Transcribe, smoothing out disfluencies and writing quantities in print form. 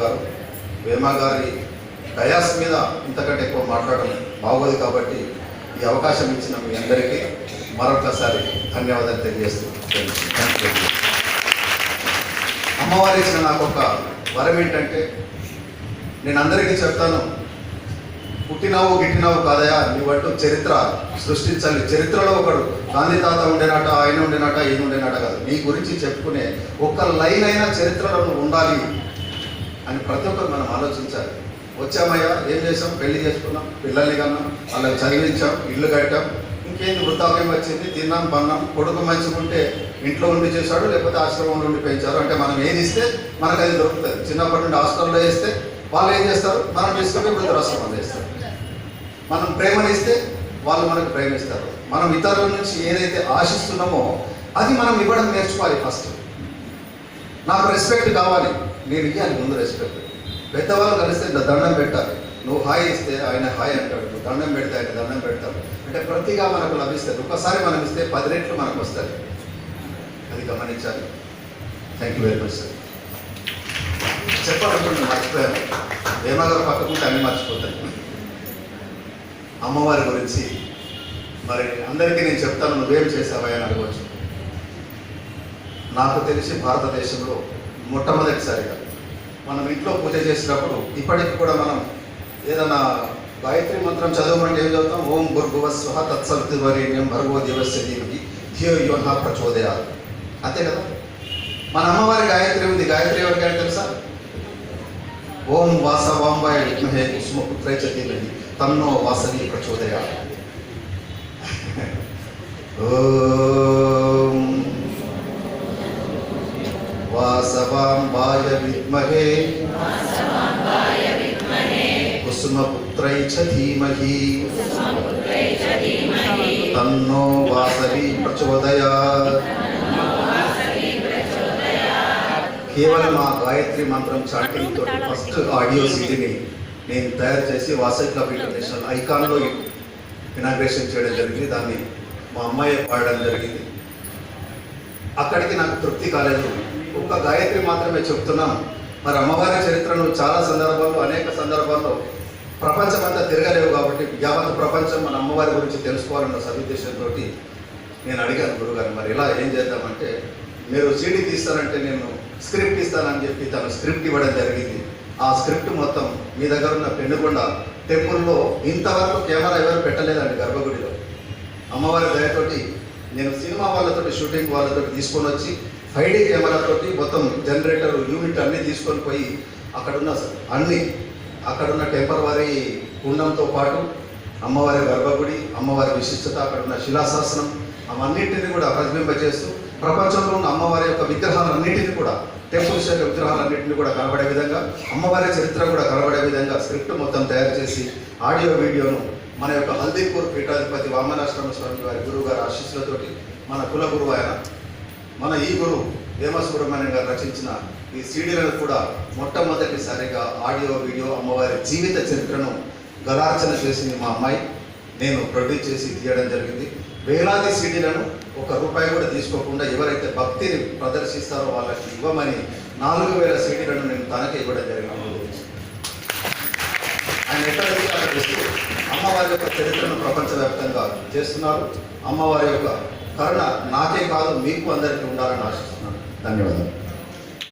గారు వేమ గారి డయాస్ మీద ఇంతకంటే ఎక్కువ మాట్లాడడం బాగోదు కాబట్టి ఈ అవకాశం ఇచ్చిన మీ అందరికీ మరొకసారి ధన్యవాదాలు తెలియజేస్తూ అమ్మవారు ఇచ్చిన నాకు ఒక వరం ఏంటంటే నేను అందరికీ చెప్తాను, పుట్టినావు గిట్టినావు కాదయా నీవంటూ చరిత్ర సృష్టించాలి. చరిత్రలో ఒకడు గాంధీ తాత ఉండేనట, ఆయన ఉండేనట, ఈయన ఉండేనట కాదు, నీ గురించి చెప్పుకునే ఒక్క లైన్ అయినా చరిత్రలో ఉండాలి అని ప్రతి ఒక్కరు మనం ఆలోచించాలి. వచ్చామయ్యా, ఏం చేసాం? పెళ్లి చేసుకున్నాం, పిల్లల్ని కన్నాం, వాళ్ళకి చదివించాం, ఇల్లు కట్టాం, ఇంకేంది వృద్ధాప్యం వచ్చింది, తిన్నాం పన్నాం. కొడుకు మంచిగుంటే ఇంట్లో ఉండి చేశాడు, లేకపోతే ఆశ్రమంలో ఉండి పెంచారు. అంటే మనం ఏది ఇస్తే మనకు అది దొరుకుతుంది. చిన్నప్పటి నుండి హాస్టల్లో వేస్తే వాళ్ళు ఏం చేస్తారు? మనం తీసుకొని వృద్ధాశ్రమం చేస్తారు. మనం ప్రేమనిస్తే వాళ్ళు మనకు ప్రేమిస్తారు. మనం ఇతరుల నుంచి ఏదైతే ఆశిస్తున్నామో అది మనం ఇవ్వడం నేర్చుకోవాలి. ఫస్ట్ నాకు రెస్పెక్ట్ కావాలి, నేను ఇవ్వాలి ముందు రెస్పెక్ట్. పెద్దవాళ్ళు కలిస్తే దండం పెట్టాలి. నువ్వు హాయ్ ఇస్తే ఆయన హాయ్ అంటాడు, నువ్వు దండం పెడితే ఆయన దండం పెడతాడు. అంటే ప్రతిగా మనకు లభిస్తుంది. ఒక్కసారి మనం ఇస్తే 10 రెట్లు మనకు వస్తుంది. అది గమనించాలి. Thank you very much sir. చెప్పాలనుకుంటున్నాను, మర్చిపోయాను. వేమగారు పక్కకుంటే అన్నీ మర్చిపోతాను. అమ్మవారి గురించి మరి అందరికీ నేను చెప్తాను, నువ్వేం చేసావా అని అడగవచ్చు. నాకు తెలిసి భారతదేశంలో మొట్టమొదటిసారిగా మనం ఇంట్లో పూజ చేసినప్పుడు ఇప్పటికి కూడా మనం ఏదైనా గాయత్రి మంత్రం చదవమంటే ఏం చదువుతాం? ఓం భూర్భువస్వః తత్సవితుర్వరేణ్యం భర్గో దేవస్య ధీమహి ధియో యో నః ప్రచోదయాత్. అంతే కదా. మన అమ్మవారి గాయత్రి ఉంది. గాయత్రి ఎవరికైనా తెలుసా? ఓం వాసవాంబాయ విద్మహే కుసుమపుత్రై చ ధీమహి తన్నో వాసవి ప్రచోదయాత్. ఓం వాసవాంబాయ విద్మహే కుసుమపుత్రై చ ధీమహి తన్నో వాసవి ప్రచోదయాత్. కేవలం ఆ గాయత్రి మంత్రం చాటింగ్ తోటి ఫస్ట్ ఆడియో సీడీని నేను తయారు చేసి వాసవి క్లబ్ ఇంటర్నేషనల్ ఐకాన్లో ఇనాగ్రేషన్ చేయడం జరిగింది. దాన్ని మా అమ్మాయి పాడడం జరిగింది. అక్కడికి నాకు తృప్తి కాలేదు. ఒక్క గాయత్రి మాత్రమే చెప్తున్నాం. మరి అమ్మవారి చరిత్రను చాలా సందర్భాల్లో, అనేక సందర్భాల్లో ప్రపంచమంతా తిరగలేవు కాబట్టి యావత్ ప్రపంచం మన అమ్మవారి గురించి తెలుసుకోవాలన్న సదుద్దేశంతో నేను అడిగాను గురుగారు, మరి ఇలా ఏం చేద్దామంటే, మీరు సీడీ తీస్తానంటే నేను స్క్రిప్ట్ ఇస్తానని చెప్పి తను స్క్రిప్ట్ ఇవ్వడం జరిగింది. ఆ స్క్రిప్ట్ మొత్తం మీ దగ్గర ఉన్న పెనుగొండ టెంపుల్లో ఇంతవరకు కెమెరా ఎవరు పెట్టలేదండి. గర్భగుడిలో అమ్మవారి దయతోటి నేను సినిమా వాళ్ళతోటి, షూటింగ్ వాళ్ళతోటి తీసుకొని వచ్చి 5D కెమెరాతోటి మొత్తం జనరేటర్ యూనిట్ అన్నీ తీసుకొని పోయి అక్కడున్న టెంపరవరీ కుండంతో పాటు అమ్మవారి గర్భగుడి, అమ్మవారి విశిష్టత, అక్కడున్న శిలాశాసనం అవన్నింటినీ కూడా ప్రతిబింబచేస్తూ ప్రపంచంలో ఉన్న అమ్మవారి యొక్క విగ్రహాలన్నింటినీ కూడా, టెంపుల్స్ యొక్క విగ్రహాలన్నింటినీ కూడా కనబడే విధంగా, అమ్మవారి చరిత్ర కూడా కనబడే విధంగా స్క్రిప్ట్ మొత్తం తయారు చేసి ఆడియో వీడియోను మన యొక్క హల్దీపూర్ పీఠాధిపతి వామనాశ్రమ స్వామి వారి గురువు గారి ఆశీస్సులతోటి, మన కుల గురువు ఆయన, మన ఈ గురువు వేమ సుబ్రహ్మణ్యం గారు రచించిన ఈ సీడీలను కూడా మొట్టమొదటిసారిగా ఆడియో వీడియో అమ్మవారి జీవిత చరిత్రను గలార్చన చేసింది మా అమ్మాయి. నేను ప్రొడ్యూస్ చేసి తీయడం జరిగింది. వేలాది సీడీలను ₹1 కూడా తీసుకోకుండా ఎవరైతే భక్తిని ప్రదర్శిస్తారో వాళ్ళకి ఇవ్వమని 4000 సీడీలను నేను తనకే ఇవ్వడం జరిగింది. ఆయన ఎక్కడ చేస్తూ అమ్మవారి యొక్క చరిత్రను ప్రపంచవ్యాప్తంగా చేస్తున్నారు. అమ్మవారి యొక్క కరుణ నాకే కాదు మీకు అందరికీ ఉండాలని ఆశిస్తున్నాను. ధన్యవాదాలు.